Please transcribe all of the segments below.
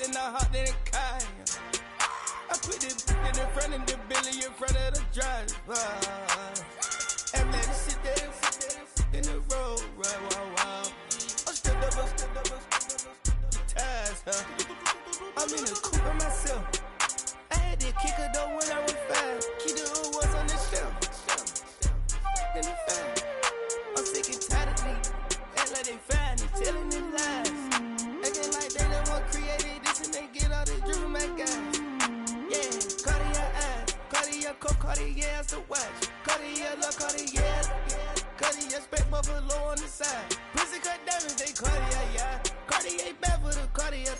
then I hopped in the car. I put this in the front of the Billy in front of the driver. And man, sit there in the road, right, wow. I'm still double, ties, huh? I'm in the coupe by myself. I had to kick her though when I was 5. Keep the old ones on the shelf. In the fan. I'm sick and tired of me. Act like they find it, telling them lies. Acting like they the one created this and they get all this driven my guys. Yeah, Cartier eyes, Cartier coat, Cartier ass to watch. Cartier look, Cartier, Cartier spec buffalo on the side. Pussy cut diamonds, they Cartier, yeah. Cartier bad for the Cartier.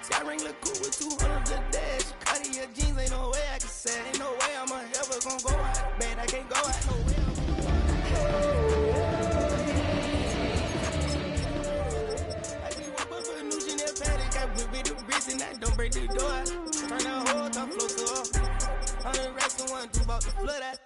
Sky ring look cool with 200 the dash. Cartier jeans, ain't no way I can say. Ain't no way I'm ever gonna go out. Man, I can't go out no way. I be one but for new Chanel paddock. I whip it the bricks and I don't break the door. Turn the whole top floor to off. 100 racks and 1 2 about the flood out.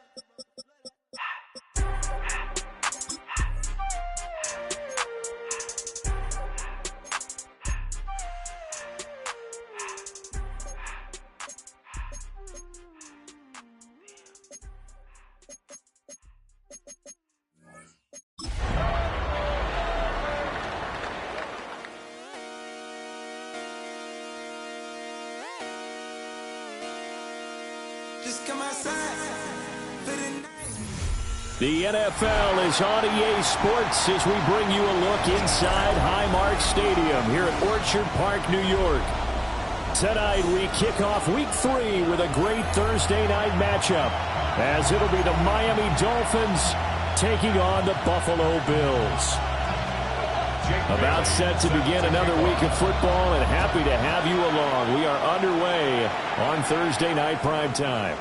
The NFL is on EA Sports as we bring you a look inside Highmark Stadium here at Orchard Park, New York. Tonight we kick off Week 3 with a great Thursday night matchup, as it'll be the Miami Dolphins taking on the Buffalo Bills. About set to begin another week of football, and happy to have you along. We are underway on Thursday night primetime.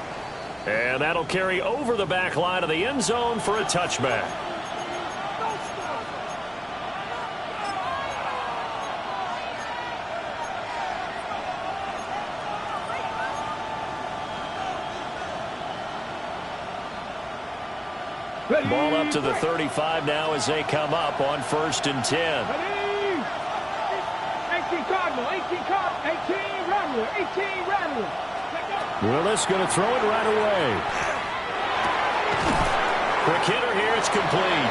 And that'll carry over the back line of the end zone for a touchback. Ball up to the 35 now as they come up on 1st and 10. 18 Cardinal, 18 Rattler, 18 Rattler. Willis going to throw it right away. Quick hitter here, it's complete.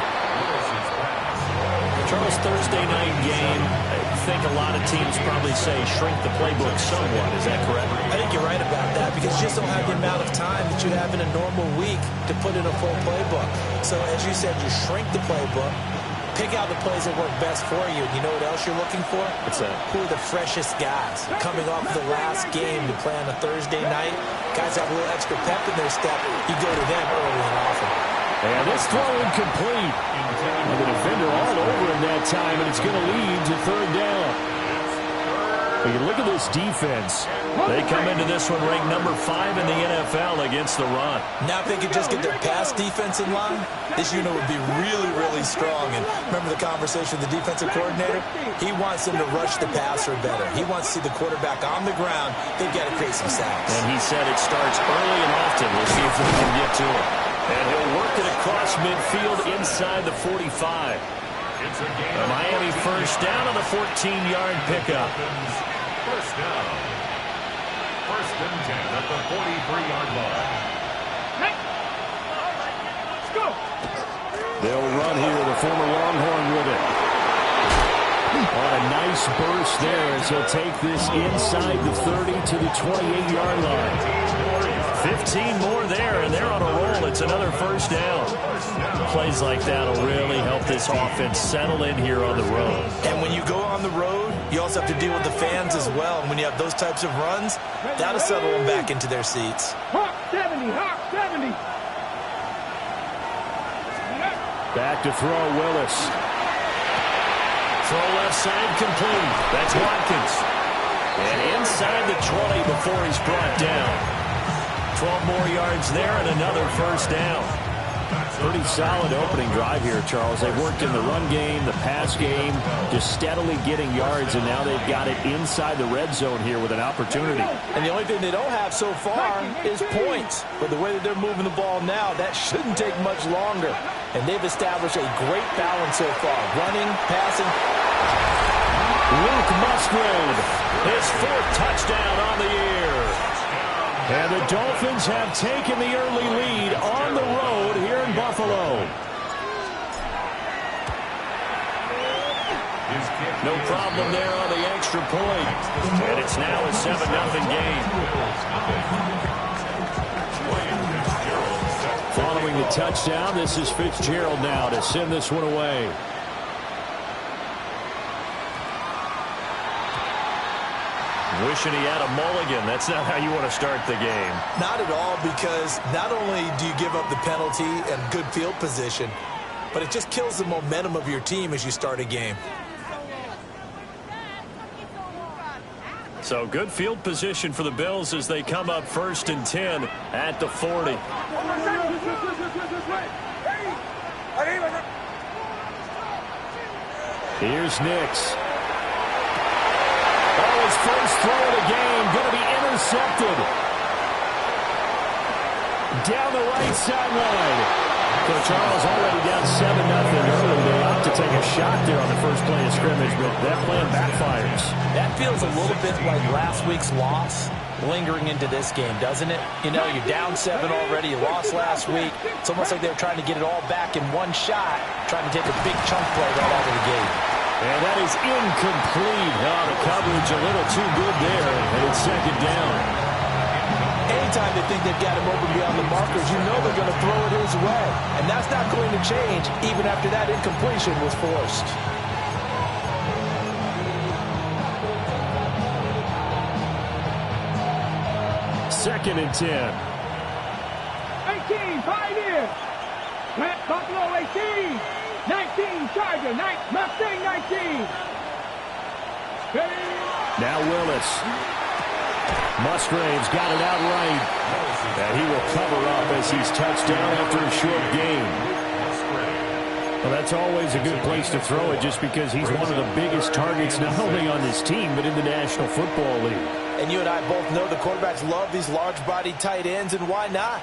Charles, Thursday night game, I think a lot of teams probably say shrink the playbook somewhat. Is that correct? I think you're right about that because you just don't have the amount of time that you have in a normal week to put in a full playbook. So as you said, you shrink the playbook. Pick out the plays that work best for you. And you know what else you're looking for? What's that? Who are the freshest guys coming off the last game to play on a Thursday night? Guys have a little extra pep in their step. You go to them early and often. And this throw incomplete. And the defender all over him that time, and it's going to lead to 3rd down. But you look at this defense. They come into this one ranked number 5 in the NFL against the run. Now if they could just get their pass defense in line, this unit would be really, really strong. And remember the conversation with the defensive coordinator? He wants them to rush the passer better. He wants to see the quarterback on the ground. They've got to create some sacks. And he said it starts early and often. We'll see if we can get to it. And he'll work it across midfield inside the 45. A Miami first down on the 14-yard pickup. First down. 1st and 10 at the 43-yard line. Hey! Let's go! They'll run here, the former Longhorn with it. On a nice burst there as he'll take this inside the 30 to the 28-yard line. 15 more there, and they're on a roll. It's another first down. Plays like that will really help this offense settle in here on the road. And when you go on the road, you also have to deal with the fans as well. And when you have those types of runs, that'll settle them back into their seats. Hawk 70, Hawk 70. Back to throw, Willis. Throw left side complete. That's Watkins. And inside the 20 before he's brought down. 12 more yards there and another first down. Pretty solid opening drive here, Charles. They've worked in the run game, the pass game, just steadily getting yards, and now they've got it inside the red zone here with an opportunity. And the only thing they don't have so far is points. But the way that they're moving the ball now, that shouldn't take much longer. And they've established a great balance so far. Running, passing. Luke Musgrave, his 4th And the Dolphins have taken the early lead on the road here in Buffalo. No problem there on the extra point. And it's now a 7-0 game. Following the touchdown, this is Fitzgerald now to send this one away. Wishing he had a mulligan. That's not how you want to start the game. Not at all, because not only do you give up the penalty and good field position, but it just kills the momentum of your team as you start a game. So good field position for the Bills as they come up 1st and 10 at the 40. Here's Nix. Oh, his first throw of the game going to be intercepted. Down the right sideline. So Charles already down 7-0 early. They opt to take a shot there on the first play of scrimmage, but that plan backfires. That feels a little bit like last week's loss lingering into this game, doesn't it? You know, you're down 7 already. You lost last week. It's almost like they're trying to get it all back in one shot, trying to take a big chunk play right out of the gate. And that is incomplete. Oh, the coverage a little too good there, and it's 2nd down. Anytime they think they've got him open beyond the markers, you know they're going to throw it his way. And that's not going to change even after that incompletion was forced. Second and 10. 18, Pioneer. Buffalo 18. 19, Charger. Mustang 19. Now Willis. Musgrave's got it out right. And he will cover up as he's touched down after a short game. Well, that's always a good place to throw it just because he's one of the biggest targets not only on this team but in the National Football League. And you and I both know the quarterbacks love these large-bodied tight ends, and why not?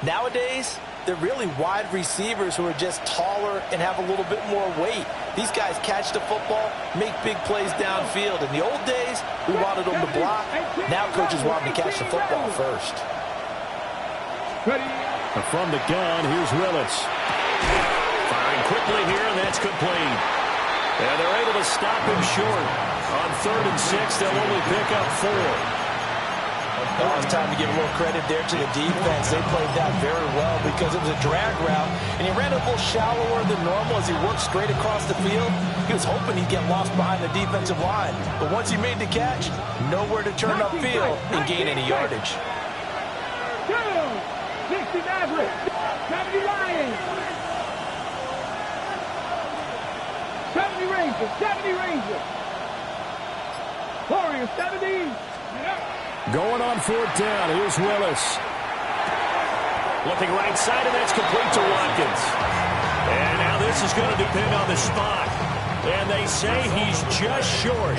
Nowadays, they're really wide receivers who are just taller and have a little bit more weight. These guys catch the football, make big plays downfield. In the old days, we wanted them to block. Now coaches want them to catch the football first. From the gun, here's Willis. Firing quickly here, and that's complete. And they're able to stop him short. On 3rd and 6, they'll only pick up 4. Oh, it's time to give a little credit there to the defense. They played that very well because it was a drag route, and he ran a little shallower than normal as he worked straight across the field. He was hoping he'd get lost behind the defensive line, but once he made the catch, nowhere to turn upfield and gain any yardage. 60 Maverick, 70 Lions, 70 Rangers, 70 Rangers, Warriors, 70. Going on 4th down. Here's Willis. Looking right side, and that's complete to Watkins. And now this is going to depend on the spot. And they say he's just short.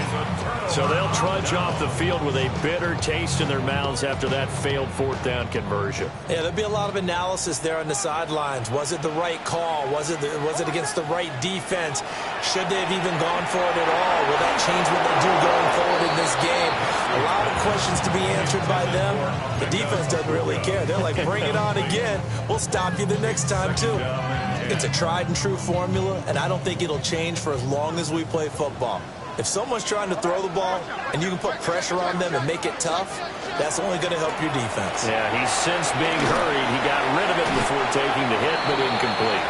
So they'll trudge off the field with a bitter taste in their mouths after that failed 4th down conversion. Yeah, there'll be a lot of analysis there on the sidelines. Was it the right call? Was it against the right defense? Should they have even gone for it at all? Will that change what they do going forward in this game? A lot of questions to be answered by them. The defense doesn't really care. They're like, bring it on again. We'll stop you the next time, too. It's a tried-and-true formula, and I don't think it'll change for as long as we play football. If someone's trying to throw the ball and you can put pressure on them and make it tough, that's only going to help your defense. Yeah, he's since being hurried. He got rid of it before taking the hit, but incomplete.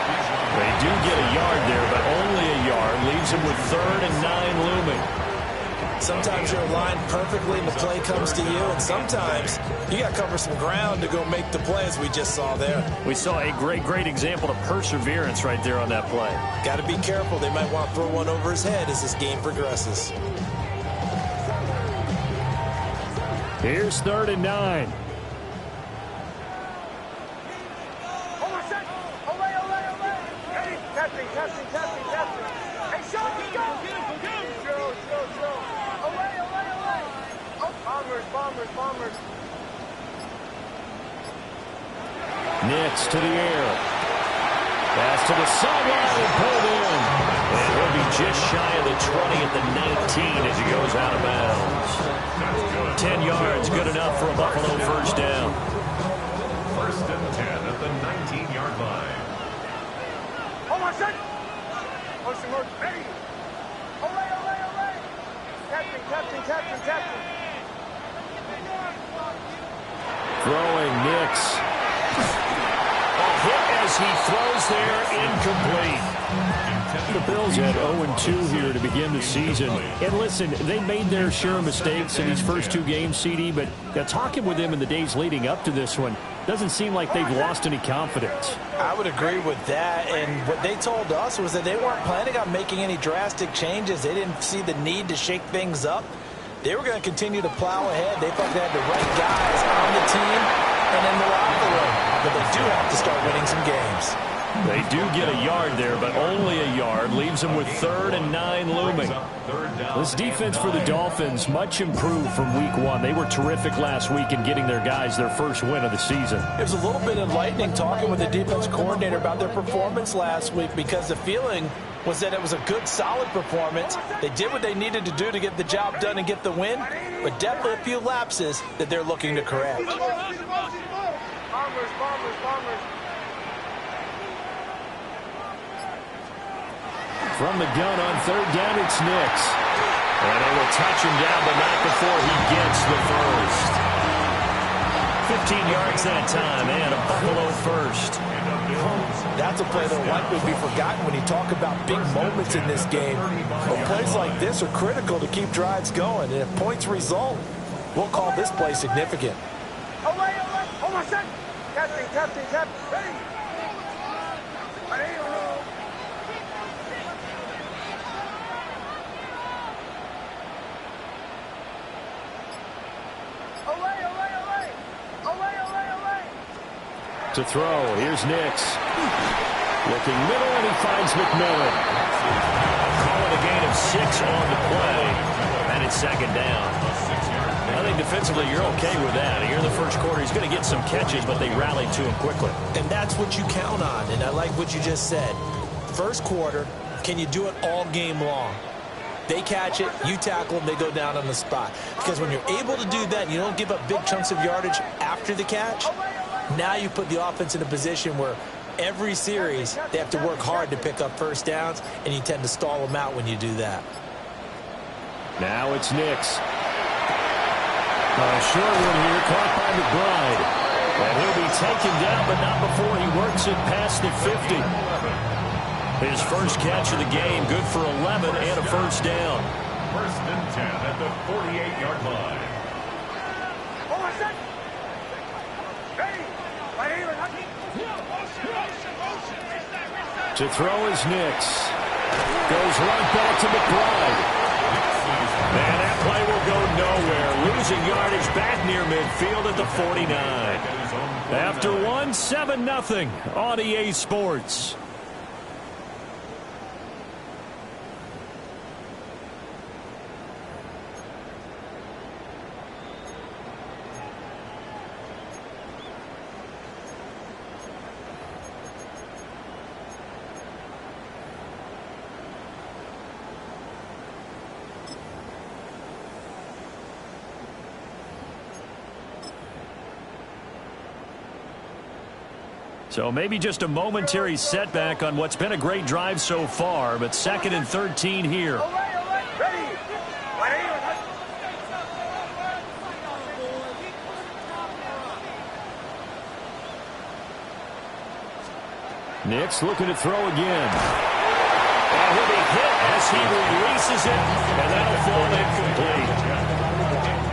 They do get a yard there, but only a yard. Leaves him with 3rd and 9 looming. Sometimes you're aligned perfectly and the play comes to you, and sometimes you got to cover some ground to go make the play, as we just saw there. We saw a great example of perseverance right there on that play. Got to be careful. They might want to throw one over his head as this game progresses. Here's 3rd and 9. Bombers. Nix to the air. Pass to the sideline and pulled in. And he'll be just shy of the 20 at the 19 as he goes out of bounds. 10 yards, good enough for a Buffalo 1st down. the 19-yard line. Oh, my son! Motion, motion, ready! Olay, olay, olay! Captain, captain, captain, captain! Throwing Nix. A hit as he throws there, incomplete. The Bills had 0-2 here to begin the season. And listen, they made their share of mistakes in these first two games, CD, but talking with them in the days leading up to this one, doesn't seem like they've lost any confidence. I would agree with that, and what they told us was that they weren't planning on making any drastic changes. They didn't see the need to shake things up. They were going to continue to plow ahead. They thought they had the right guys on the team and in the locker room, but they do have to start winning some games. They do get a yard there, but only a yard. Leaves them with 3rd and 9 looming. This defense for the Dolphins, much improved from week 1. They were terrific last week in getting their guys their first win of the season. It was a little bit enlightening talking with the defense coordinator about their performance last week, because the feeling was that it was a good, solid performance. They did what they needed to do to get the job done and get the win, but definitely a few lapses that they're looking to correct. Bombers, bombers, bombers. From the gun on 3rd down, it's Nix. And they will touch him down, but not before he gets the first. 15 yards that time, and a Buffalo first. That's a play that likely be forgotten when you talk about big moments in this game. But plays like this are critical to keep drives going, and if points result, we'll call this play significant. Olay, olay! Oh, my son! Captain, captain, captain, ready! Ready, To throw, here's Nix. Looking middle, and he finds McMillan. Call it a gain of 6 on the play, and it's 2nd down. I think defensively you're okay with that. Here in the first quarter, he's going to get some catches, but they rallied to him quickly. And that's what you count on, and I like what you just said. First quarter, can you do it all game long? They catch it, you tackle them, they go down on the spot. Because when you're able to do that, you don't give up big chunks of yardage after the catch. Now you put the offense in a position where every series they have to work hard to pick up first downs, and you tend to stall them out when you do that. Now it's Nix. A short one here, caught by McBride. And he'll be taken down, but not before he works it past the 50. His first catch of the game, good for 11 and a first down. 1st and 10 at the 48-yard line. oh, my son! Ready! To throw is Nix. Goes right back to McBride. And that play will go nowhere. Losing yardage back near midfield at the 49. After 7-0 on EA Sports. So maybe just a momentary setback on what's been a great drive so far, but 2nd and 13 here. Ready! Nix looking to throw again. And he'll be hit as he releases it, and that'll fall incomplete.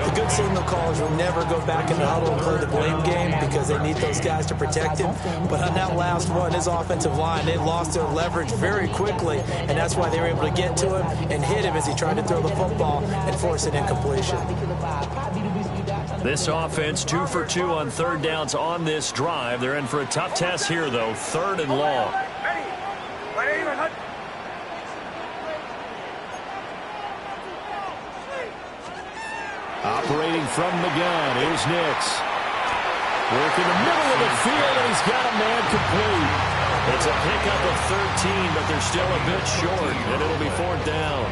The good signal callers will never go back in the huddle and play the blame game because they need those guys to protect him. But on that last one, his offensive line, they lost their leverage very quickly, and that's why they were able to get to him and hit him as he tried to throw the football and force an incompletion. This offense 2 for 2 on 3rd downs on this drive. They're in for a tough test here, though. 3rd and long. Operating from the gun, here's Nix. Work in the middle of the field, and he's got a man complete. It's a pickup of 13, but they're still a bit short, and it'll be 4th down.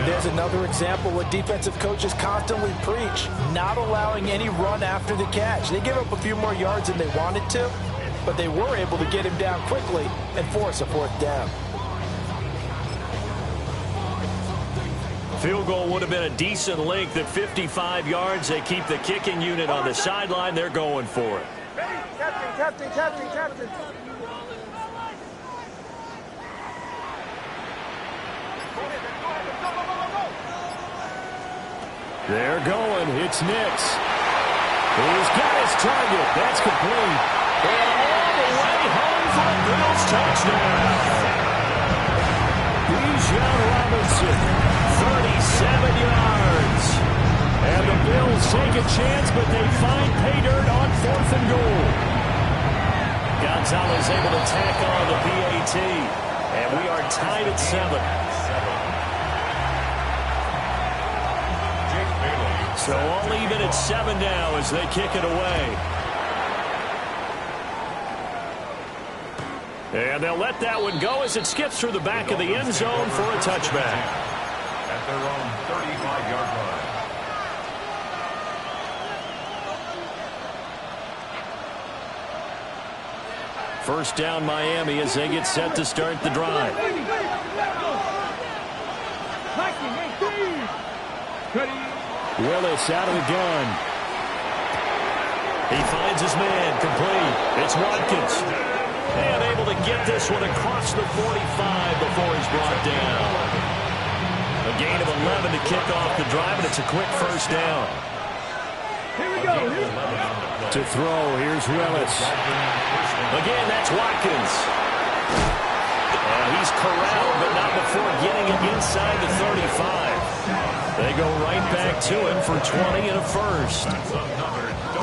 There's another example what defensive coaches constantly preach, not allowing any run after the catch. They give up a few more yards than they wanted to, but they were able to get him down quickly and force a 4th down. Field goal would have been a decent length at 55 yards. They keep the kicking unit on the sideline. They're going for it. Captain. They're going. It's Nix. He's got his target. That's complete. And all the way home for a Bills touchdown. Bijan Robinson, 37 yards. And the Bills take a chance, but they find pay dirt on 4th and goal. Gonzalez able to tack on the PAT. And we are tied at 7. So all even at 7 now as they kick it away. And they'll let that one go as it skips through the back of the end zone for a touchback. At their own 35-yard line. First down Miami as they get set to start the drive. Willis out of the gun. He finds his man, complete. It's Watkins. And able to get this one across the 45 before he's brought down. A gain of 11 to kick off the drive, and it's a quick first down. Here we go. To throw, here's Willis. Again, that's Watkins. And he's corralled, but not before getting it inside the 35. They go right back to him for 20 and a first.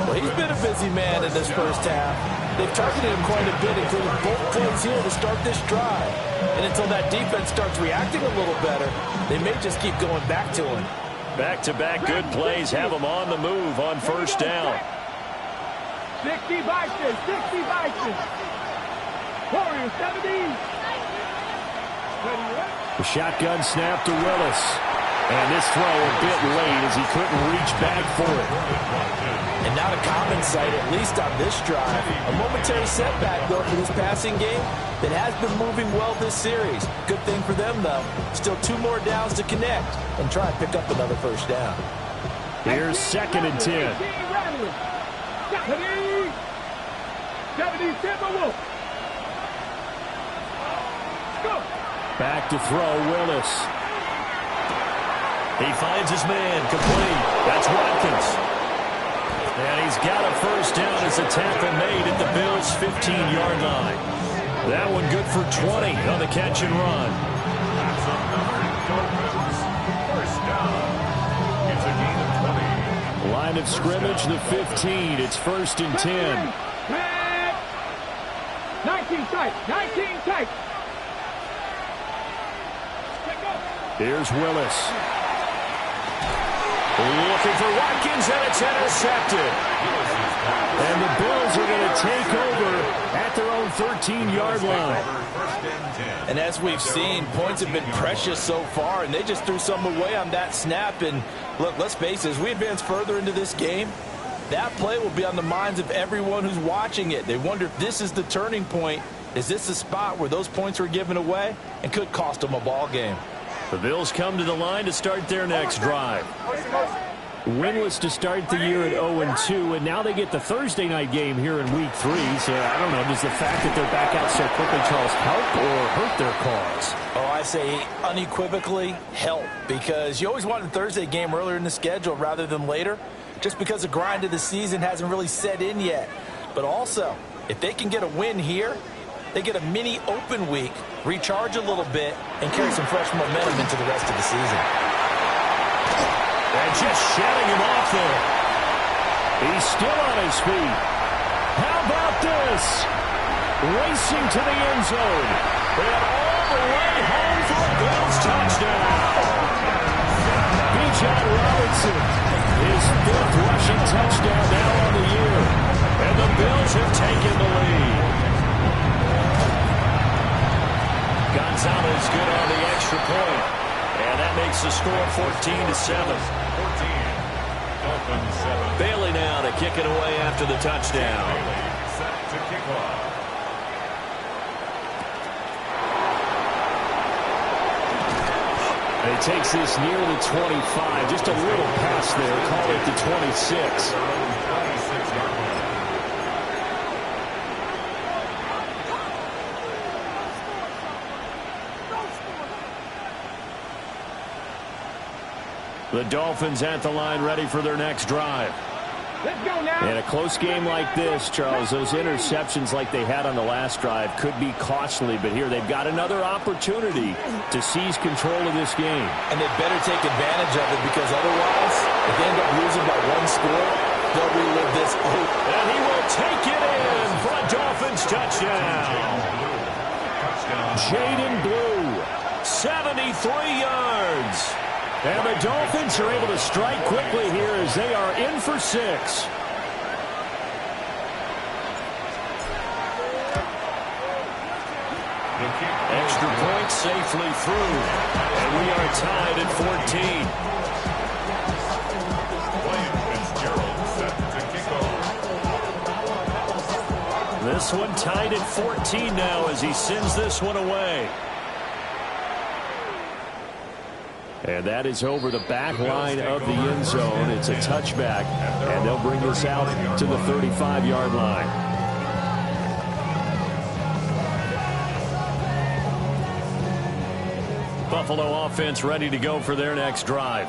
Well, he's been a busy man in this first half. They've targeted him quite a bit, including both plays here to start this drive. And until that defense starts reacting a little better, they may just keep going back to him. Back-to-back good plays have him on the move on first down. 60 Vikings, 60 Vikings. Warriors, 70. The shotgun snap to Willis. And this throw a bit late as he couldn't reach back for it. And not a common sight, at least on this drive. A momentary setback, though, for this passing game that has been moving well this series. Good thing for them, though. Still 2 more downs to connect and try and pick up another first down. Here's 2nd and 10. 70 Timberwolves. Go. Back to throw, Willis. He finds his man, complete. That's Watkins. And he's got a first down as a tackle made at the Bills' 15-yard line. That one good for 20 on the catch and run. That's another first down. It's a gain of 20. Line of scrimmage, the 15. It's 1st and 10. 19 tight, 19 tight. Here's Willis. Looking for Watkins, and it's intercepted. And the Bills are going to take over at their own 13-yard line. And as we've seen, points have been precious so far, and they just threw some away on that snap. And look, let's face it, as we advance further into this game, that play will be on the minds of everyone who's watching it. They wonder if this is the turning point. Is this the spot where those points were given away and could cost them a ball game? The Bills come to the line to start their next drive. Winless to start the year at 0-2, and now they get the Thursday night game here in Week 3. So, I don't know, does the fact that they're back out so quickly, Charles, help or hurt their cause? Oh, I say unequivocally help, because you always wanted the Thursday game earlier in the schedule rather than later, just because the grind of the season hasn't really set in yet. But also, if they can get a win here, they get a mini open week, recharge a little bit, and carry some fresh momentum into the rest of the season. And just shutting him off there. He's still on his feet. How about this? Racing to the end zone. And all the way home for a Bills touchdown. Bijan Robinson, his 5th rushing touchdown now on the year. And the Bills have taken the lead. Gonzalez good on the extra point. And that makes the score 14-7. Bailey now to kick it away after the touchdown. Bailey set to kick off. And he takes this near the 25. Just a little pass there. Call it the 26. The Dolphins at the line ready for their next drive. Let's go now. In a close game like this, Charles, those interceptions like they had on the last drive could be costly, but here they've got another opportunity to seize control of this game. And they better take advantage of it, because otherwise, if they end up losing by one score, they'll relive this. And he will take it in for a Dolphins touchdown. Jaden Blue, 73 yards. And the Dolphins are able to strike quickly here as they are in for 6. Extra point safely through. And we are tied at 14. This one tied at 14 now as he sends this one away. And that is over the back line of the end zone. It's a touchback, and they'll bring this out to the 35-yard line. Buffalo offense ready to go for their next drive.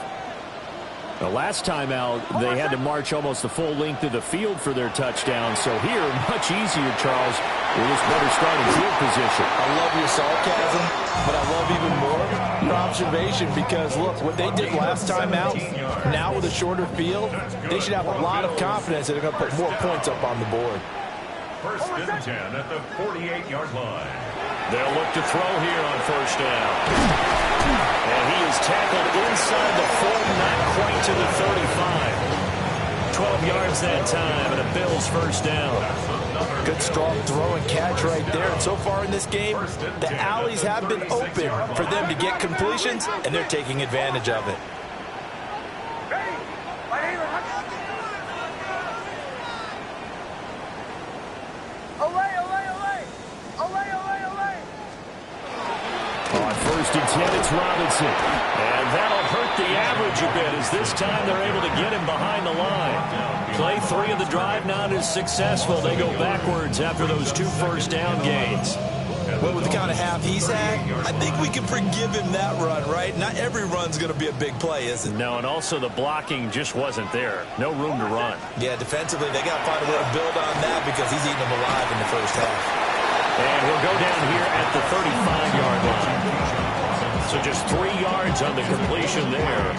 The last time out, they had to march almost the full length of the field for their touchdown. So here, much easier, Charles, with this better starting field position. I love your sarcasm, but I love even more your observation, because, look, what they did last time out, now with a shorter field, they should have a lot of confidence that they're going to put more points up on the board. First and 10 at the 48-yard line. They'll look to throw here on first down. And he is tackled inside the 40, not quite to the 35. 12 yards that time, and a Bills first down. Good strong throw and catch right there. And so far in this game, the alleys have been open for them to get completions, and they're taking advantage of it. First and 10, it's Robinson. And that'll hurt the average a bit, as this time they're able to get him behind the line. Play 3 of the drive not as successful. They go backwards after those 2 first down gains. Well, with the kind of half he's had, I think we can forgive him that run, right? Not every run's going to be a big play, is it? No, and also the blocking just wasn't there. No room to run. Yeah, defensively, they got to find a way to build on that, because he's eating them alive in the first half. And we'll go down here at the 35-yard line. So just 3 yards on the completion there.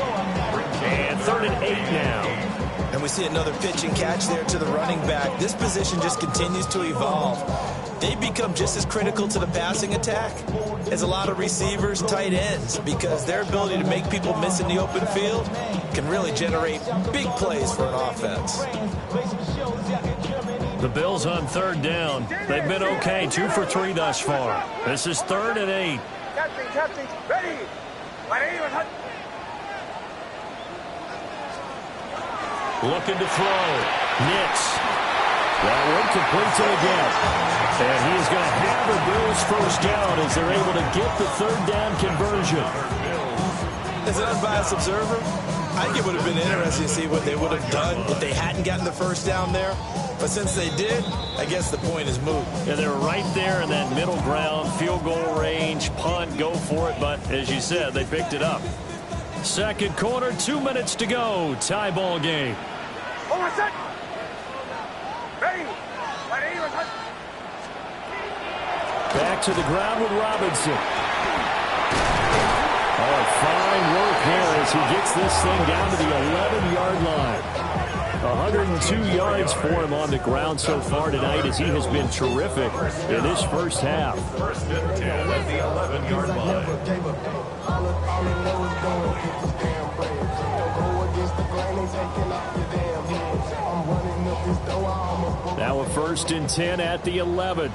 And 3rd and 8 now. And we see another pitch and catch there to the running back. This position just continues to evolve. They become just as critical to the passing attack as a lot of receivers, tight ends, because their ability to make people miss in the open field can really generate big plays for an offense. The Bills on 3rd down. They've been okay, 2 for 3 thus far. This is 3rd and 8. Captain, ready. Looking to throw. Nix. That one complete to again. And he is going to have the Bills first down as they're able to get the 3rd down conversion. As an unbiased observer, I think it would have been interesting to see what they would have done if they hadn't gotten the first down there. But since they did, I guess the point is moot. Yeah, they were right there in that middle ground, field goal range, punt, go for it. But as you said, they picked it up. Second quarter, 2 minutes to go. Tie ball game. Back to the ground with Robinson. Oh, fine work there as he gets this thing down to the 11-yard line. 102 yards for him on the ground so far tonight, as he has been terrific in this first half. First and 10 at the 11-yard line. Now a 1st and 10 at the 11.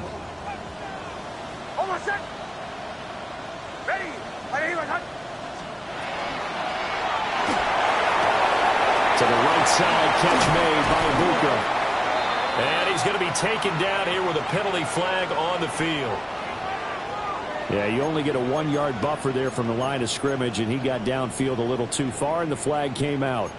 To the right side, catch made by Luka. And he's going to be taken down here with a penalty flag on the field. Yeah, you only get a 1-yard buffer there from the line of scrimmage, and he got downfield a little too far, and the flag came out.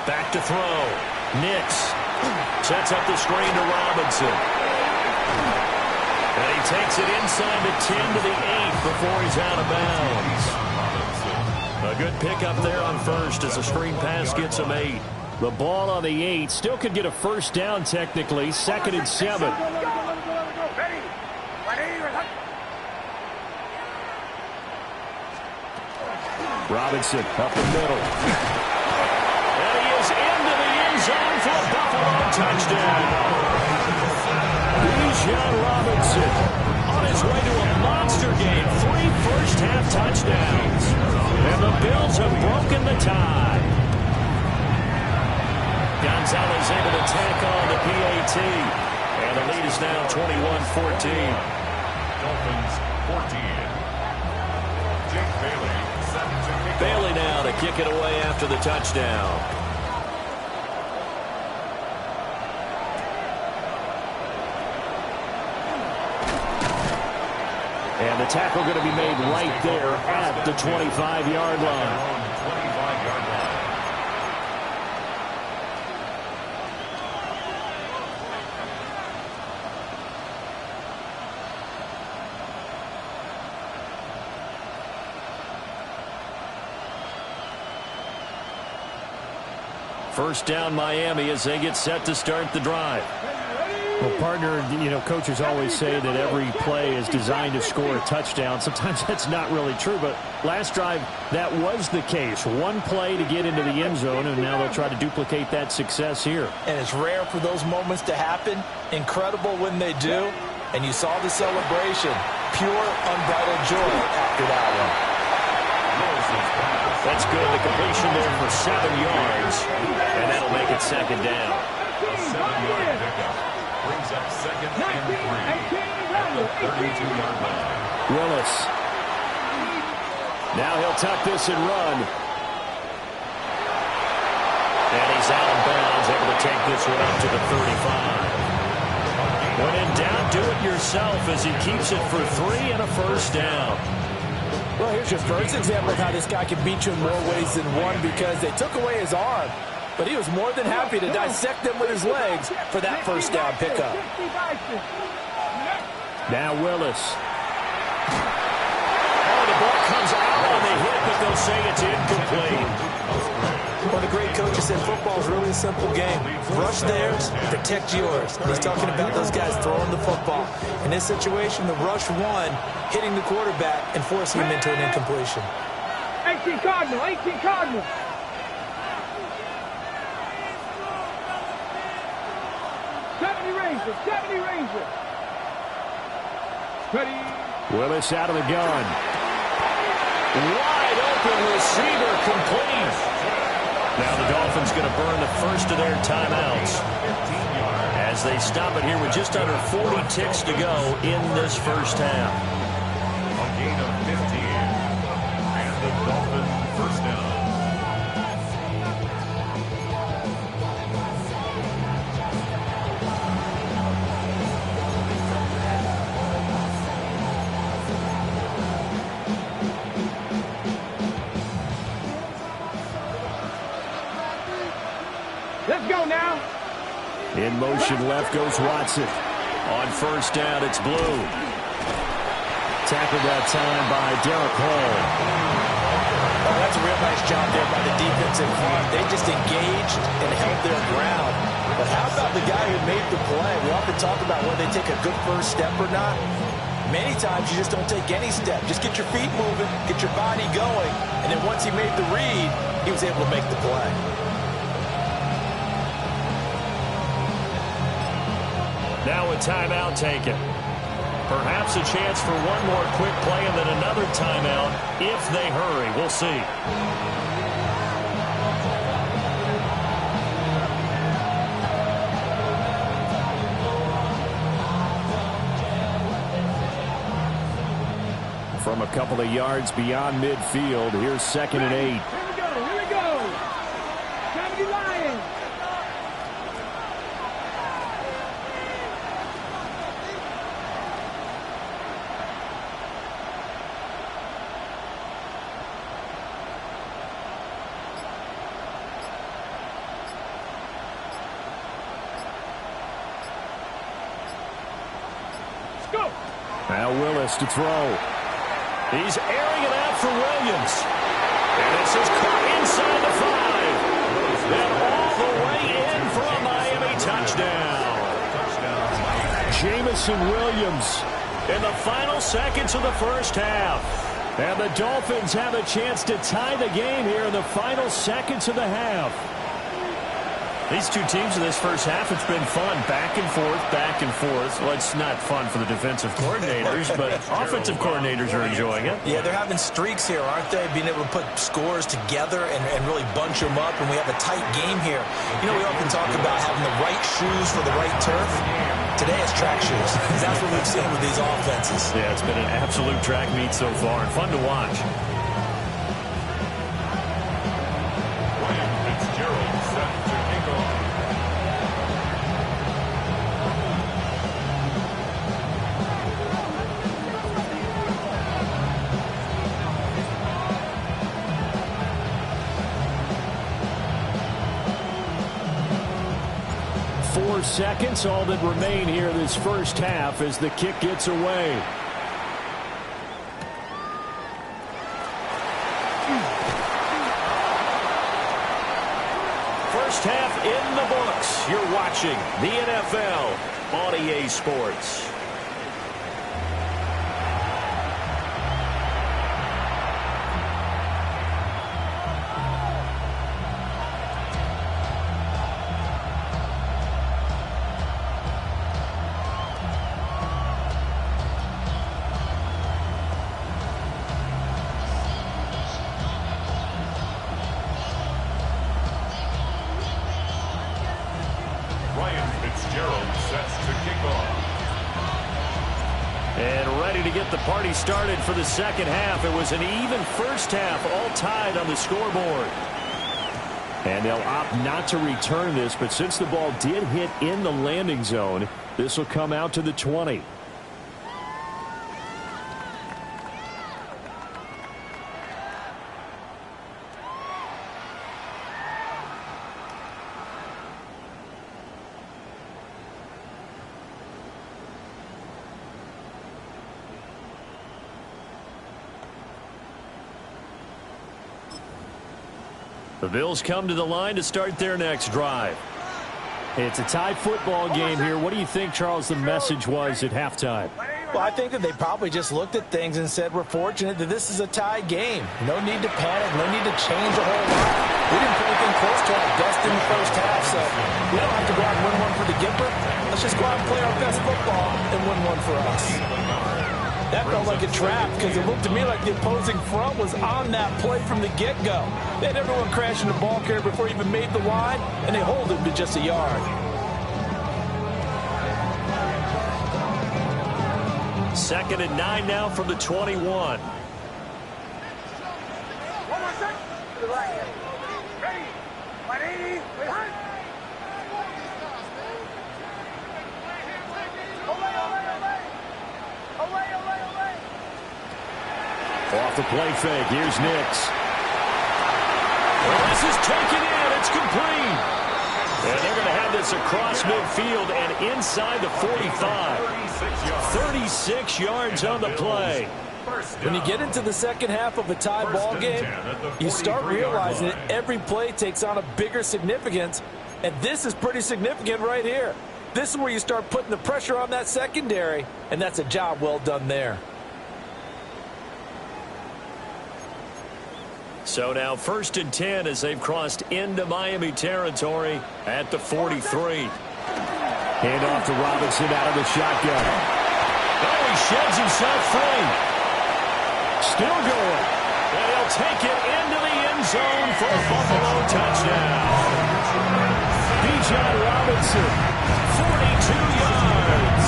Back to throw. Nix sets up the screen to Robinson. And he takes it inside the 10 to the 8 before he's out of bounds. A good pickup there on first as the screen pass gets him 8. The ball on the 8. Still could get a first down technically. 2nd and 7. Robinson up the middle. And he is into the end zone for a Buffalo touchdown. Bijan Robinson on his way to a monster game. 3 first-half touchdowns. And the Bills have broken the tie. Gonzalez able to tack on the PAT. And the lead is now 21-14. Dolphins 14. Jake Bailey set to kick. Bailey now to kick it away after the touchdown. And the tackle going to be made right there at the 25-yard line. 25-yard line. First down Miami as they get set to start the drive. Well, partner, coaches always say that every play is designed to score a touchdown. Sometimes that's not really true, but last drive, that was the case. One play to get into the end zone, and now they'll try to duplicate that success here. And it's rare for those moments to happen. Incredible when they do. And you saw the celebration. Pure, unbridled joy after that one. That's good. The completion there for 7 yards, and that'll make it 2nd down. A 7-yard pickup brings up 2nd and 3 at the 32-yard line. Willis. Now he'll tuck this and run. And he's out of bounds, able to take this one up to the 35. When in doubt, do it yourself as he keeps it for 3 and a first down. Well, here's your first example of how this guy can beat you in more ways than one, because they took away his arm, but he was more than happy to dissect them with his legs for that first down pickup. Now Willis. Oh, the ball comes out on the hit, but they'll say it's incomplete. Well, the great coaches said football is really a simple game. Rush theirs, protect yours. And he's talking about those guys throwing the football. In this situation, the rush one, hitting the quarterback and forcing him into an incompletion. 18 Cardinal, 18 Cardinal. Ranger. Ready. Willis out of the gun. Wide open receiver complete. Now the Dolphins going to burn the first of their timeouts as they stop it here with just under 40 ticks to go in this first half. A gain of 15. And the Dolphins first down. Let's go now. In motion left goes Watson. On first down, it's Blue. Tackled that time by Derek Hall. Oh, that's a real nice job there by the defensive front. They just engaged and held their ground. But how about the guy who made the play? We often talk about whether they take a good first step or not. Many times you just don't take any step. Just get your feet moving, get your body going, and then once he made the read, he was able to make the play. Now a timeout taken. Perhaps a chance for one more quick play and then another timeout if they hurry. We'll see. From a couple of yards beyond midfield, here's 2nd and 8. Here we go. Time to be Lions. Let's go. Now Willis to throw. He's airing it out for Williams. And this is caught inside the 5. And all the way in for a Miami touchdown. Jamison Williams in the final seconds of the first half. And the Dolphins have a chance to tie the game here in the final seconds of the half. These two teams in this first half, it's been fun. Back and forth, back and forth. Well, it's not fun for the defensive coordinators, but offensive coordinators are enjoying it. Yeah, they're having streaks here, aren't they? Being able to put scores together and really bunch them up, and we have a tight game here. You know, we often talk about having the right shoes for the right turf. Today it's track shoes. That's what we've seen with these offenses. Yeah, it's been an absolute track meet so far, and fun to watch. Seconds, all that remain here this first half as the kick gets away. First half in the books. You're watching the NFL on EA Sports. Party started for the second half. It was an even first half, all tied on the scoreboard. And they'll opt not to return this, but since the ball did hit in the landing zone, this will come out to the 20. The Bills come to the line to start their next drive. It's a tie football game here. What do you think, Charles, the message was at halftime? Well, I think that they probably just looked at things and said, we're fortunate that this is a tie game. No need to panic. No need to change a whole lot. We didn't put anything close to our best in the first half, so we don't have to go out and win one for the Gipper. Let's just go out and play our best football and win one for us. That felt like a trap because it looked to me like the opposing front was on that play from the get-go. They had everyone crashing the ball carrier before he even made the line, and they hold him to just a yard. Second and 9 now from the 21. 1 more second. To the right. Ready. 180. Behind. Off the play fake, here's Nix. Well, this is taken in, it's complete. And they're going to have this across midfield and inside the 45. 36 yards on the play. When you get into the second half of a tie ball game, you start realizing that every play takes on a bigger significance, and this is pretty significant right here. This is where you start putting the pressure on that secondary, and that's a job well done there. So now 1st and 10 as they've crossed into Miami territory at the 43. Hand off to Robinson out of the shotgun. Oh, he sheds himself free. Still going. And he'll take it into the end zone for a Buffalo touchdown. Bijan Robinson, 42 yards.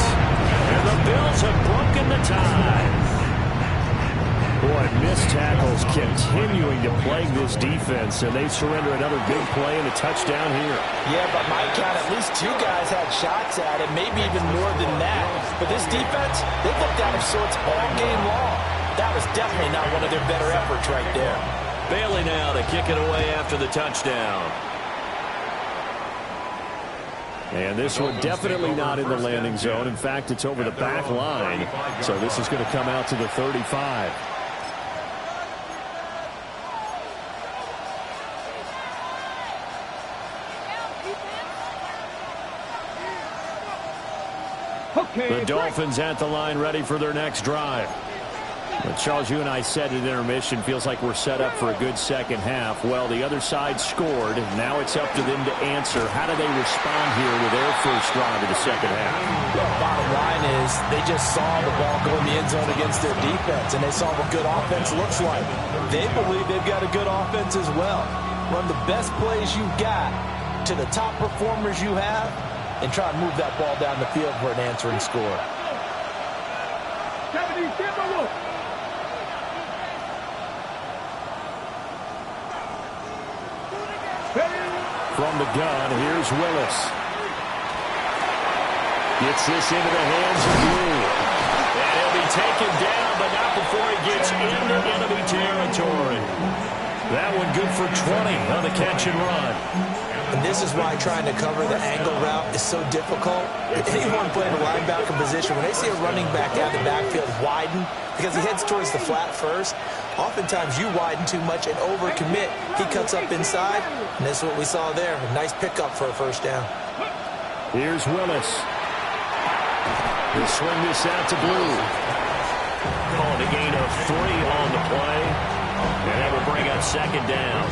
And the Bills have broken the tie. Boy, missed tackles continuing to plague this defense, and they surrender another big play and a touchdown here. Yeah, but my count, at least 2 guys had shots at it, maybe even more than that. But this defense, they looked out of sorts all game long. That was definitely not one of their better efforts right there. Bailey now to kick it away after the touchdown. And this one definitely not in the landing zone. In fact, it's over the back line. So this is going to come out to the 35. The Dolphins at the line ready for their next drive. But Charles, you and I said at intermission, feels like we're set up for a good second half. Well, the other side scored. Now it's up to them to answer. How do they respond here with their first drive of the second half? Well, bottom line is they just saw the ball go in the end zone against their defense, and they saw what good offense looks like. They believe they've got a good offense as well. Run the best plays you got to the top performers you have, and try and move that ball down the field for an answering score. From the gun, here's Willis. Gets this into the hands of Blue. And he'll be taken down, but not before he gets into enemy territory. That one good for 20 on the catch and run. And this is why trying to cover the angle route is so difficult. Anyone playing a linebacker position, when they see a running back down the backfield widen, because he heads towards the flat first, oftentimes you widen too much and overcommit. He cuts up inside, and this is what we saw there. A nice pickup for a first down. Here's Willis. He'll swing this out to Blue. Called a gain of 3 on the play. And that will bring up second down.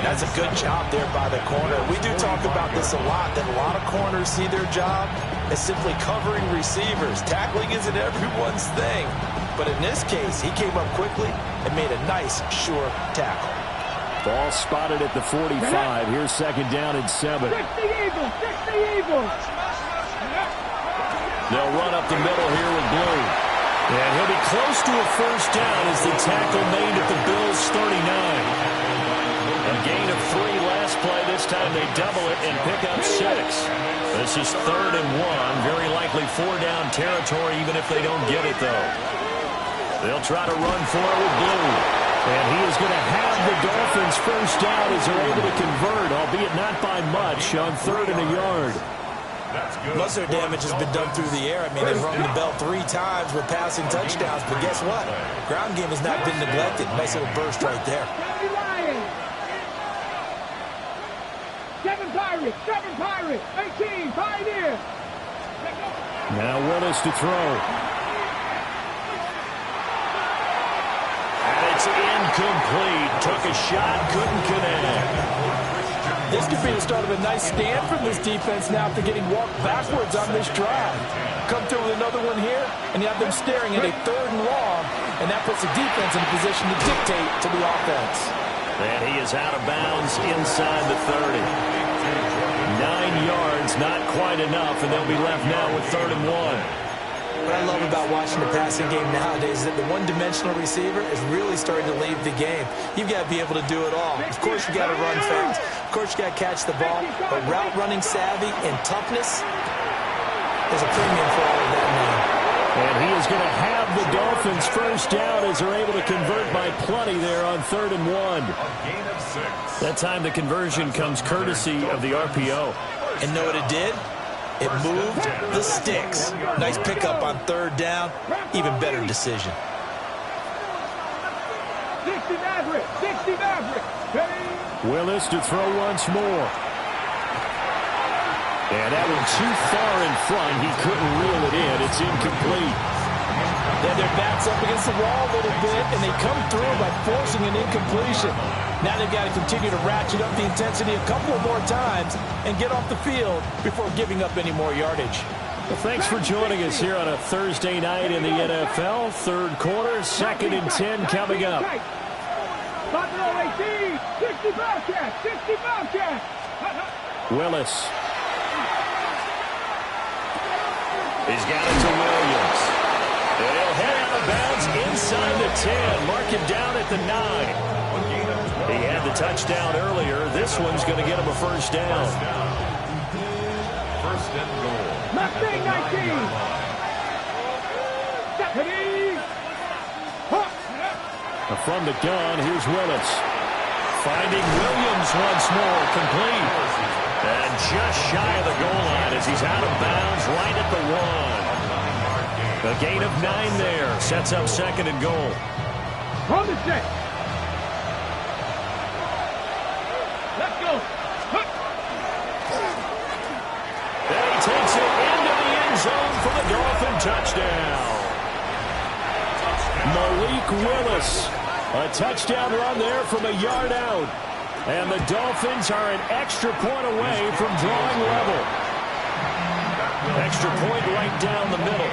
That's a good job there by the corner. We do talk about this a lot, that a lot of corners see their job as simply covering receivers. Tackling isn't everyone's thing. But in this case, he came up quickly and made a nice, sure tackle. Ball spotted at the 45. Here's second down and 7. They'll run up the middle here with Blue. And he'll be close to a first down as the tackle made at the Bills' 39. A gain of 3 last play. This time they double it and pick up 6. This is 3rd and 1. Very likely 4-down territory even if they don't get it, though. They'll try to run for it with Blue. And he is going to have the Dolphins first down as they're able to convert, albeit not by much, on 3rd and a yard. Most of their damage has been done through the air. I mean, they've rung the bell 3 times with passing touchdowns, but guess what? Ground game has not been neglected. Nice little burst right there. 7 Pirates, 18, Pioneer. Now Willis to throw. And it's incomplete. Took a shot, couldn't connect. This could be the start of a nice stand from this defense now after getting walked backwards on this drive. Come through with another one here, and you have them staring at a 3rd and long, and that puts the defense in a position to dictate to the offense. And he is out of bounds inside the 30. 9 yards, not quite enough, and they'll be left now with 3rd and 1. What I love about watching the passing game nowadays is that the one-dimensional receiver is really starting to leave the game. You've got to be able to do it all. Of course, you got to run fast. Of course, you got to catch the ball. But route running savvy and toughness, there's a premium for all of that now. And he is going to have the Dolphins first down as they're able to convert by plenty there on 3rd and 1. That time the conversion comes courtesy of the RPO. And know what it did? It moved the sticks. Nice pickup on 3rd down. Even better decision. 60 Maverick. Willis to throw once more. And that one too far in front. He couldn't reel it in. It's incomplete. Then their backs up against the wall a little bit, and they come through by forcing an incompletion. Now they've got to continue to ratchet up the intensity a couple of more times and get off the field before giving up any more yardage. Well, thanks for joining us here on a Thursday night in the NFL. Third quarter, 2nd and 10 coming up. 18, 60 Bobcats, 60 Bobcats. Willis. He's got it to Williams. And he'll head out of bounds inside the 10. Mark him down at the 9. He had the touchdown earlier. This one's going to get him a first down. First and goal. Mustang 19. Deputy. From the gun, here's Willis. Finding Williams once more, complete. And just shy of the goal line as he's out of bounds right at the 1. A gain of 9 there. Sets up 2nd and goal. On the set. Let's go. And he takes it into the end zone for the Dolphin touchdown. Malik Willis. A touchdown run there from a yard out. And the Dolphins are an extra point away from drawing level. Extra point right down the middle.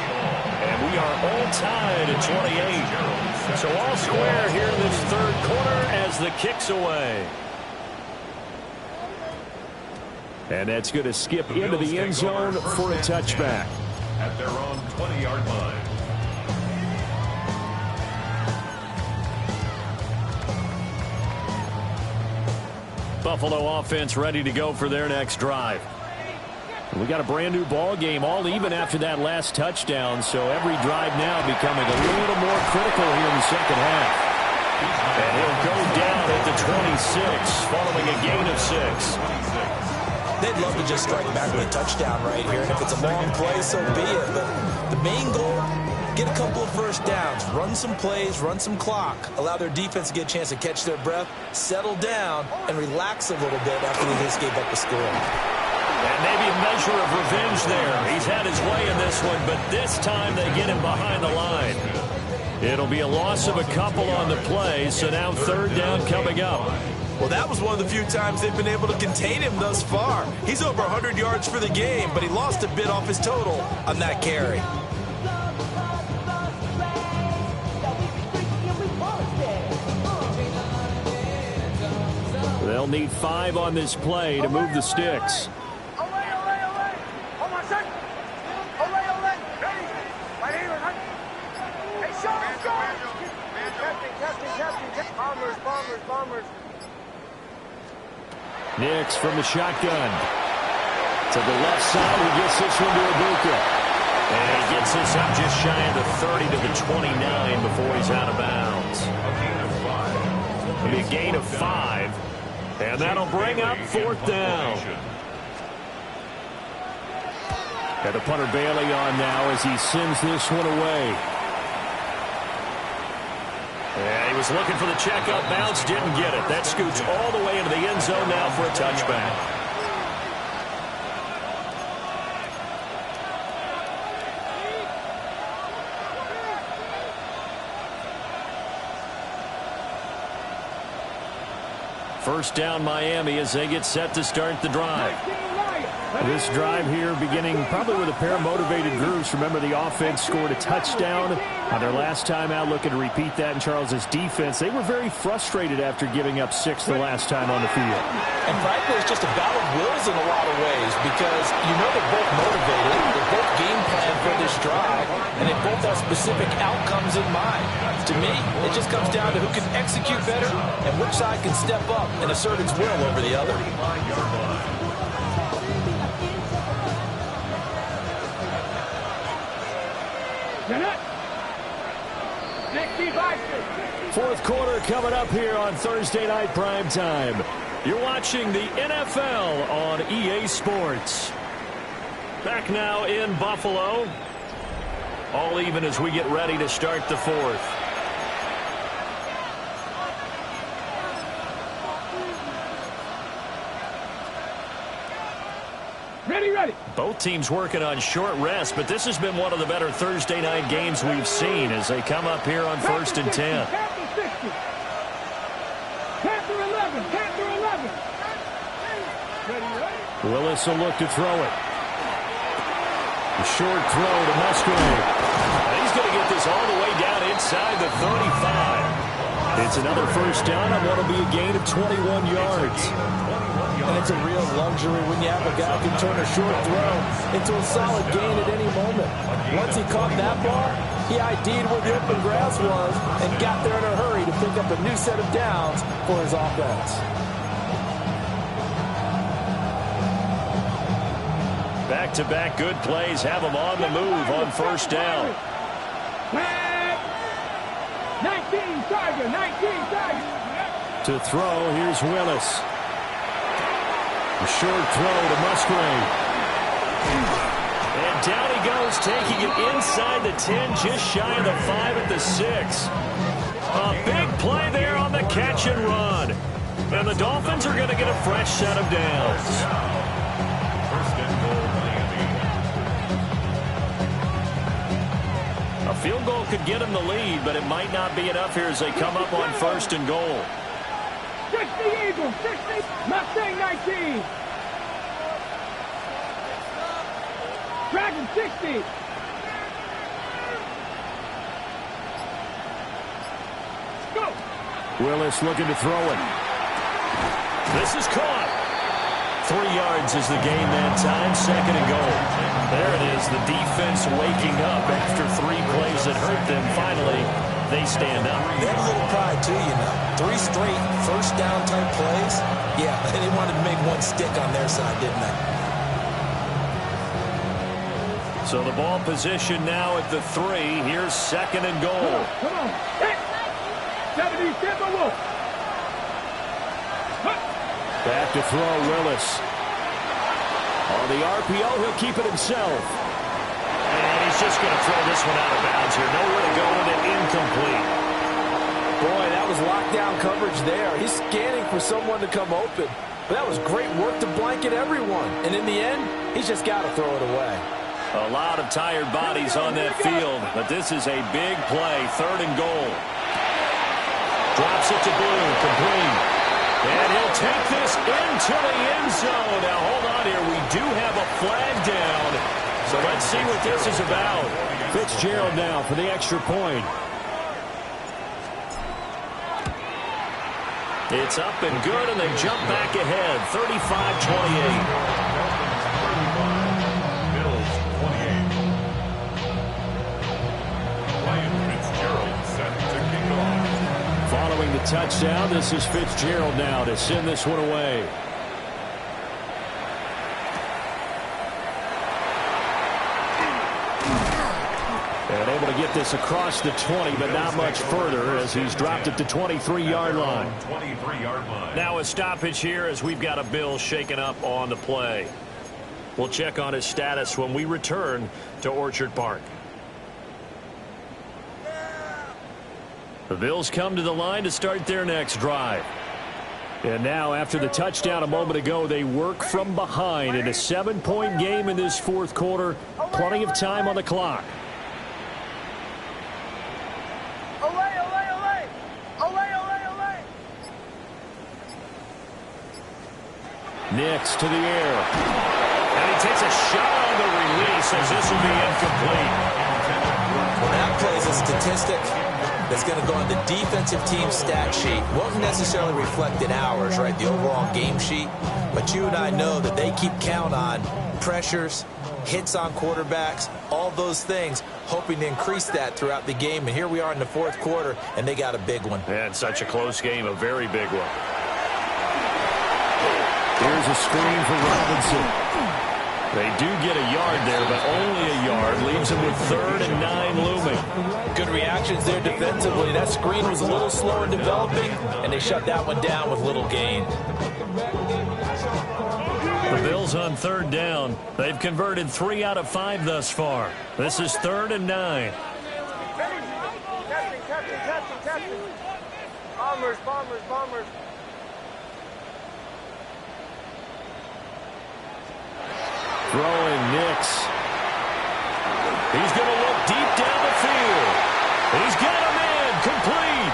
And we are all tied at 28. So all square here in this third quarter as the kick's away. And that's going to skip into the end zone for a touchback. At their own 20-yard line. Buffalo offense ready to go for their next drive. We got a brand new ball game, all even after that last touchdown, so every drive now becoming a little more critical here in the second half. And he'll go down at the 26 following a gain of 6. They'd love to just strike back with a touchdown right here, and if it's a long play, so be it. But the main goal, get a couple of first downs, run some plays, run some clock, allow their defense to get a chance to catch their breath, settle down, and relax a little bit after they just gave up a score. And maybe a measure of revenge there. He's had his way in this one, but this time they get him behind the line. It'll be a loss of a couple on the play, so now third down coming up. Well, that was one of the few times they've been able to contain him thus far. He's over 100 yards for the game, but he lost a bit off his total on that carry. They'll need 5 on this play to move the sticks. Nix from the shotgun. To the left side, he gets this one to Ibuka. And he gets this up just shy of the 30 to the 29 before he's out of bounds. It'll be a gain of 5. And that'll bring up fourth down. Got the punter Bailey on now as he sends this one away. Yeah, he was looking for the checkup bounce, didn't get it. That scoots all the way into the end zone now for a touchback. First down Miami as they get set to start the drive. This drive here beginning probably with a pair of motivated groups. Remember, the offense scored a touchdown on their last time out, looking to repeat that in Charles's defense. They were very frustrated after giving up 6 the last time on the field. And frankly, it's just a battle of wills in a lot of ways because you know they're both motivated, they're both game plan for this drive, and they both have specific outcomes in mind. To me, it just comes down to who can execute better and which side can step up and assert its will over the other. Fourth quarter coming up here on Thursday Night Primetime. You're watching the NFL on EA Sports. Back now in Buffalo. All even as we get ready to start the fourth. Ready. Both teams working on short rest, but this has been one of the better Thursday night games we've seen as they come up here on 1st and 10. Willis will look to throw it. Short throw to Musgrave. He's going to get this all the way down inside the 35. It's another first down on what will be a gain of 21 yards. And it's a real luxury when you have a guy who can turn a short throw into a solid gain at any moment. Once he caught that ball, he ID'd where the open grass was and got there in a hurry to pick up a new set of downs for his offense. Back-to-back good plays have him on the move on first down. 19 Tiger, 19 Tiger. To throw, here's Willis. A short throw to Musgrave. And down he goes, taking it inside the 10, just shy of the 5 at the 6. A big play there on the catch and run. And the Dolphins are going to get a fresh set of downs. A field goal could get him the lead, but it might not be enough here as they come up on first and goal. 60 Eagles, 60, Mustang 19. Dragon 60. Go. Willis looking to throw it. This is caught. 3 yards is the gain that time, second and goal. There it is, the defense waking up after 3 plays that hurt them. Finally, they stand up. They have a little pride, too, you know. 3 straight first down type plays. Yeah, they wanted to make one stick on their side, didn't they? So the ball position now at the 3. Here's second and goal. Come on. Hit. 77 Wolf. Back to throw, Willis. On the RPO, he'll keep it himself. And he's just going to throw this one out of bounds here. Nowhere to go with it, incomplete. Boy, that was lockdown coverage there. He's scanning for someone to come open. But that was great work to blanket everyone. And in the end, he's just got to throw it away. A lot of tired bodies on that field, but this is a big play, third and goal. Drops it to Blue, complete. And he'll take this into the end zone. Now, hold on here. We do have a flag down. So let's see what this is about. Fitzgerald now for the extra point. It's up and good, and they jump back ahead, 35-28. Following the touchdown, this is Fitzgerald now to send this one away. And able to get this across the 20, but not much further as he's dropped it to 23-yard line. Now a stoppage here as we've got a Bill shaken up on the play. We'll check on his status when we return to Orchard Park. The Bills come to the line to start their next drive. And now, after the touchdown a moment ago, they work from behind in a 7-point game in this fourth quarter. Plenty of time on the clock. Nix to the air. And he takes a shot on the release as this will be incomplete. Well, that plays a statistic that's going to go on the defensive team stat sheet. Won't necessarily reflect in ours, right, the overall game sheet. But you and I know that they keep count on pressures, hits on quarterbacks, all those things, hoping to increase that throughout the game. And here we are in the fourth quarter, and they got a big one. And such a close game, a very big one. Here's a screen for Robinson. They do get a yard there, but only a yard. Leaves them with 3rd and 9 looming. Good reactions there defensively. That screen was a little slow in developing, and they shut that one down with little gain. The Bills on 3rd down. They've converted 3 out of 5 thus far. This is 3rd and 9. Captain. Bombers. Throwing Nix. He's going to look deep down the field. He's got a man complete.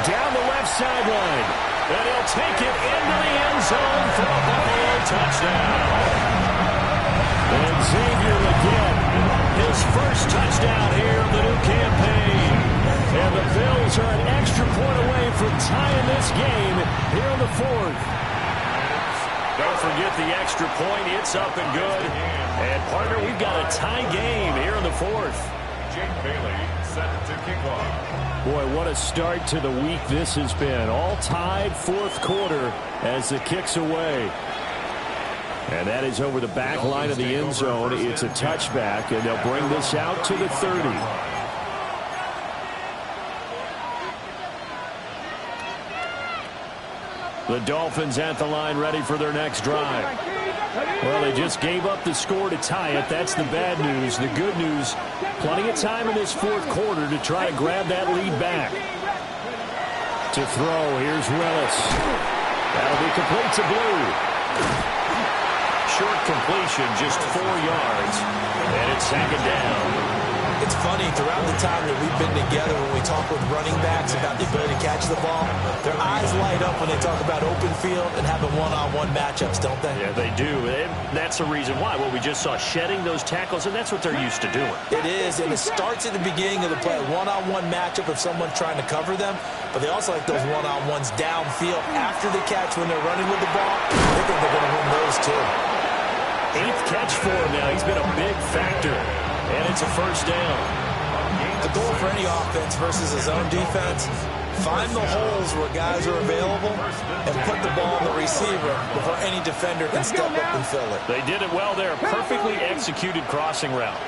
Down the left sideline. And he'll take it into the end zone for a Buffalo touchdown. And Xavier again Dolphins are an extra point away from tying this game here in the fourth. Don't forget the extra point. It's up and good. And, partner, we've got a tie game here in the fourth. Jake Bailey set to kick off. Boy, what a start to the week this has been. All tied fourth quarter as the kick's away. And that is over the back line of the end zone. It's a touchback, and they'll bring this out to the 30. The Dolphins at the line ready for their next drive. Well, they just gave up the score to tie it. That's the bad news. The good news, plenty of time in this fourth quarter to try to grab that lead back. To throw, here's Willis. That'll be complete to Blue. Short completion, just 4 yards, and it's second down. It's funny, throughout the time that we've been together, when we talk with running backs about the ability to catch the ball, their eyes light up when they talk about open field and having one-on-one matchups, don't they? Yeah, they do. And that's the reason why. Well, we just saw shedding those tackles, and that's what they're used to doing. It is, and it starts at the beginning of the play, one-on-one matchup of someone trying to cover them, but they also like those one-on-ones downfield after the catch when they're running with the ball. They think they're going to win those, too. 8th catch for him now. He's been a big factor. And it's a first down. The goal for any offense versus his own defense, find the holes where guys are available and put the ball on the receiver before any defender can step up and fill it. They did it well there. Perfectly executed crossing route.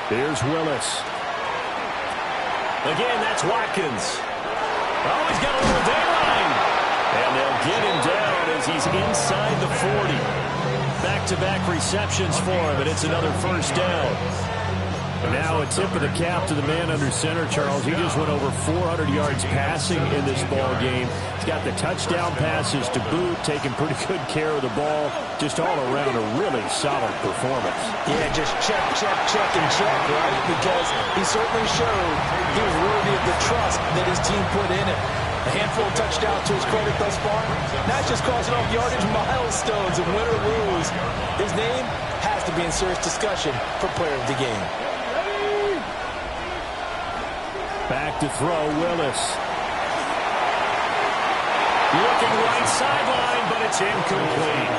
Here's Willis. Again, that's Watkins. Oh, he's got a little dayline. And they'll get him down as he's inside the 40. Back-to-back receptions for him, and it's another first down. And now a tip of the cap to the man under center, Charles. He just went over 400 yards passing in this ball game. He's got the touchdown passes to boot, taking pretty good care of the ball. Just all around a really solid performance. Yeah, just check, check, check, and check, right? Because he certainly showed he was worthy of the trust that his team put in him. A handful of touchdowns to his credit thus far. Not just crossing off yardage milestones and win or lose. His name has to be in serious discussion for player of the game. Back to throw, Willis. Looking right sideline, but it's incomplete.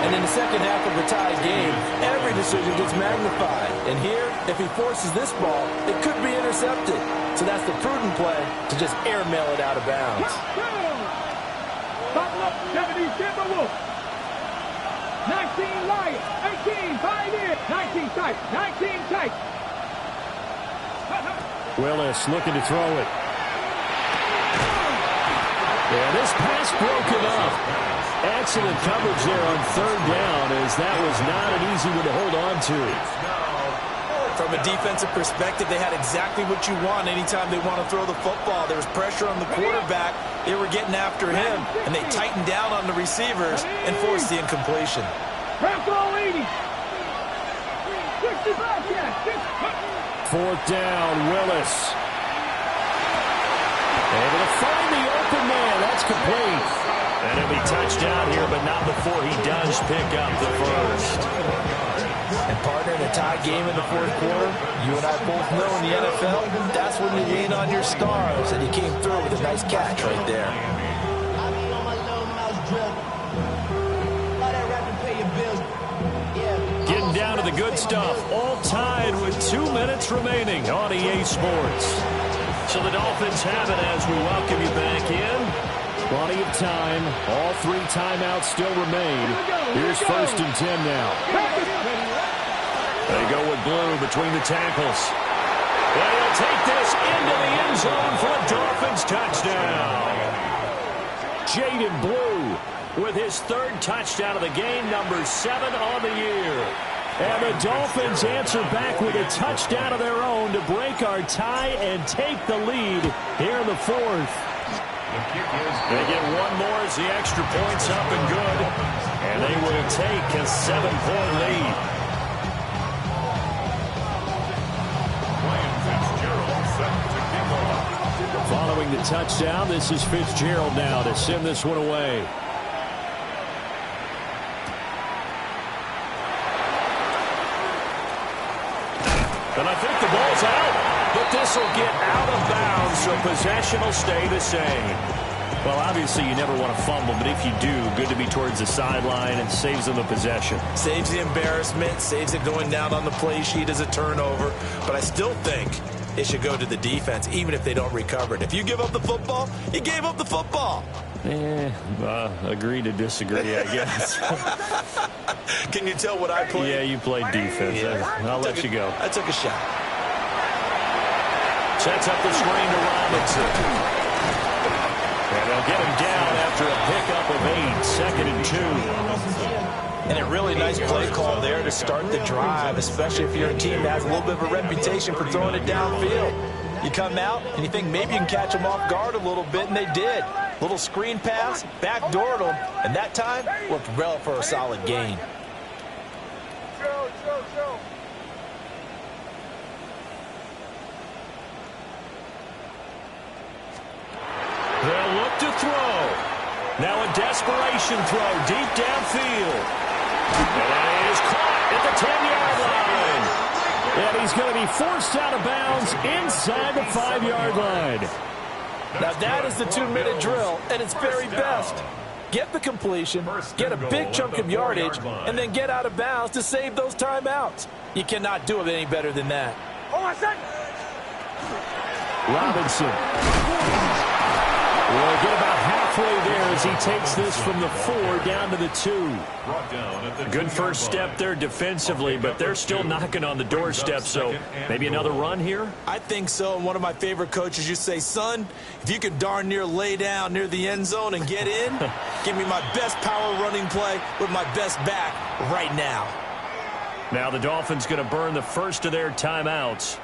And in the second half of the tied game, every decision gets magnified. And here, if he forces this ball, it could be intercepted. So that's the prudent play to just airmail it out of bounds. 19 Lions, 18 Pioneers, 19 tight, 19 tight. Willis looking to throw it. And this pass broken up. Excellent coverage there on third down, as that was not an easy one to hold on to. From a defensive perspective, they had exactly what you want anytime they want to throw the football. There was pressure on the quarterback. They were getting after him, and they tightened down on the receivers and forced the incompletion. Fourth down, Willis. Able to find the open man. That's complete. And he'll be touchdown here, but not before he does pick up the first. And partner, in a tie game in the fourth quarter, you and I both know in the NFL, that's when you lean on your stars, and he came through with a nice catch right there. Getting down to the good stuff. All tied with 2 minutes remaining on EA Sports. So the Dolphins have it as we welcome you back in. Plenty of time. All 3 timeouts still remain. Here's 1st and 10 now. They go with Blue between the tackles. And he'll take this into the end zone for a Dolphins touchdown. Jaden Blue with his 3rd touchdown of the game, number 7 on the year. And the Dolphins answer back with a touchdown of their own to break our tie and take the lead here in the 4th. They get one more as the extra point's up and good. And they will take a 7-point lead. Following the touchdown, this is Fitzgerald now to send this one away. And I think the ball's out. But this will get out of bounds, so possession will stay the same. Well, obviously you never want to fumble, but if you do, good to be towards the sideline and saves them the possession. Saves the embarrassment, saves it going down on the play sheet as a turnover. But I still think it should go to the defense, even if they don't recover it. If you give up the football, you gave up the football. Agree to disagree, I guess. Can you tell what I played? Yeah, you played defense. Yeah. I'll let you go. I took a shot. Sets up the screen to Robinson. And they'll get him down after a pickup of 8, 2nd and 2. And a really nice play call there to start the drive, especially if you're a team that has a little bit of a reputation for throwing it downfield. You come out and you think maybe you can catch them off guard a little bit, and they did. Little screen pass, backdoored them, and that time worked well for a solid gain. They'll look to throw. Now a desperation throw deep downfield. And it is caught at the 10-yard line. And he's going to be forced out of bounds inside the 5-yard line. Now that is the 2-minute drill at its very best. Get the completion, get a big chunk of yardage, and then get out of bounds to save those timeouts. You cannot do it any better than that. Robinson will get about halfway there as he takes this from the 4 down to the 2. Good first step there defensively, but they're still knocking on the doorstep, so maybe another run here? I think so, and one of my favorite coaches used to say, son, if you can darn near lay down near the end zone and get in, give me my best power running play with my best back right now. Now the Dolphins going to burn the first of their timeouts.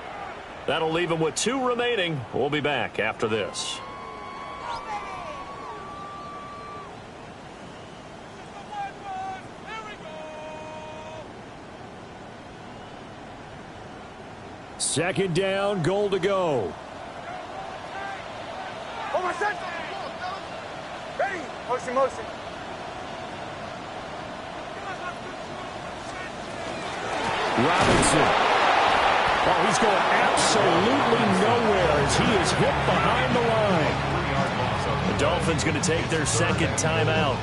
That'll leave them with 2 remaining. We'll be back after this. Second down, goal to go. Ready? Motion, motion. Robinson. Oh, he's going absolutely nowhere as he is hit behind the line. The Dolphins going to take their second timeout.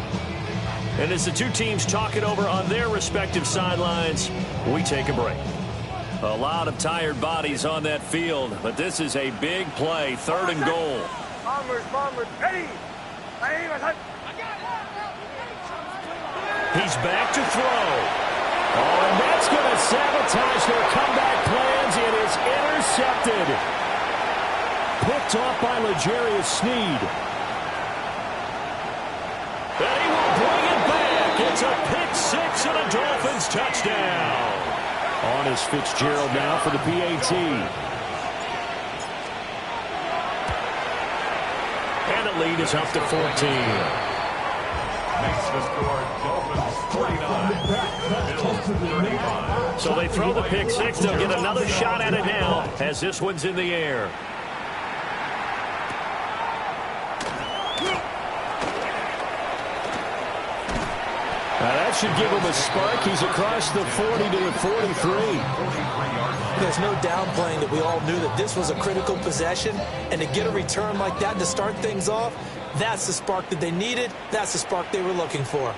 And as the two teams talk it over on their respective sidelines, we take a break. A lot of tired bodies on that field, but this is a big play, 3rd and goal. Bombers, ready? He's back to throw. Oh, and that's going to sabotage their comeback plans. It is intercepted. Picked off by L'Jarius Sneed. And he will bring it back. It's a pick 6 and a Dolphins touchdown. On is Fitzgerald now for the PAT. And the lead is up to 14. Makes the score Dolphins 49, Bills 35. So they throw the pick 6. They'll get another shot at it now as this one's in the air. Now that should give him a spark. He's across the 40 to the 43. There's no downplaying that we all knew that this was a critical possession, and to get a return like that to start things off, that's the spark that they needed. That's the spark they were looking for.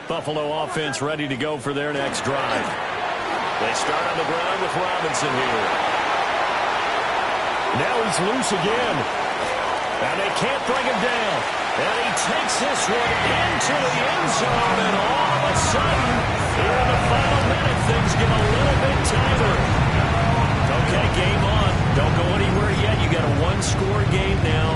Buffalo offense ready to go for their next drive. They start on the ground with Robinson here. Now he's loose again. And they can't bring him down. And he takes this one into the end zone, and all of a sudden, here in the final minute, things get a little bit tighter. Okay, game on. Don't go anywhere yet. You got a one-score game now.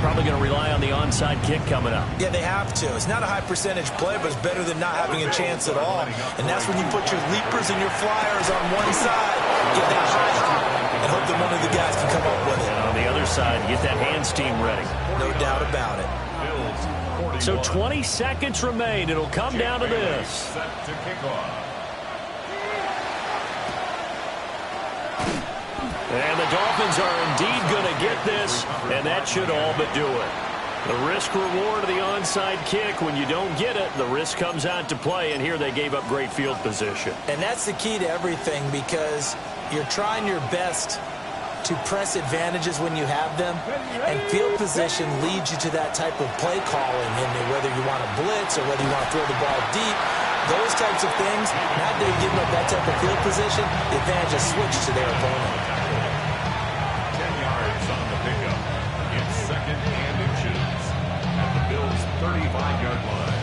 Probably going to rely on the onside kick coming up. Yeah, they have to. It's not a high percentage play, but it's better than not having a chance at all. And that's when you put your leapers and your flyers on one side, get that high hop, and hope that one of the guys can come up with it. And on the other side, get that hands team ready. No doubt about it. So 20 seconds remain. It'll come down to this. Set to kick off. And the Dolphins are indeed going to get this, and that should all but do it. The risk-reward of the onside kick, when you don't get it, the risk comes out to play, and here they gave up great field position. And that's the key to everything, because you're trying your best to press advantages when you have them, and field position leads you to that type of play calling, and whether you want to blitz or whether you want to throw the ball deep, those types of things. Now they're giving up that type of field position, the advantage is switched to their opponent. 10 yards on the pickup. It's second and inches at the Bills' 35-yard line.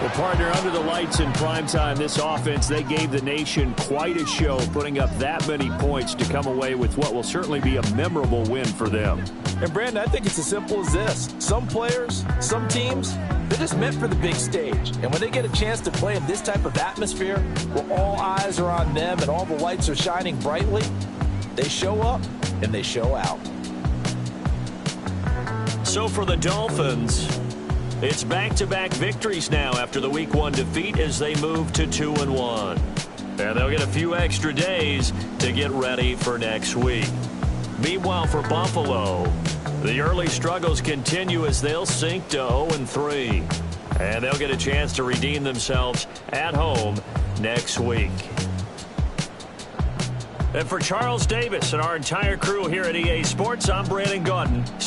Well, partner, under the lights in primetime, this offense, they gave the nation quite a show, putting up that many points to come away with what will certainly be a memorable win for them. And, Brandon, I think it's as simple as this. Some players, some teams, they're just meant for the big stage. And when they get a chance to play in this type of atmosphere, where all eyes are on them and all the lights are shining brightly, they show up and they show out. So for the Dolphins, it's back-to-back victories now after the Week 1 defeat as they move to 2-1. And they'll get a few extra days to get ready for next week. Meanwhile, for Buffalo, the early struggles continue as they'll sink to 0-3. And they'll get a chance to redeem themselves at home next week. And for Charles Davis and our entire crew here at EA Sports, I'm Brandon Gaudin.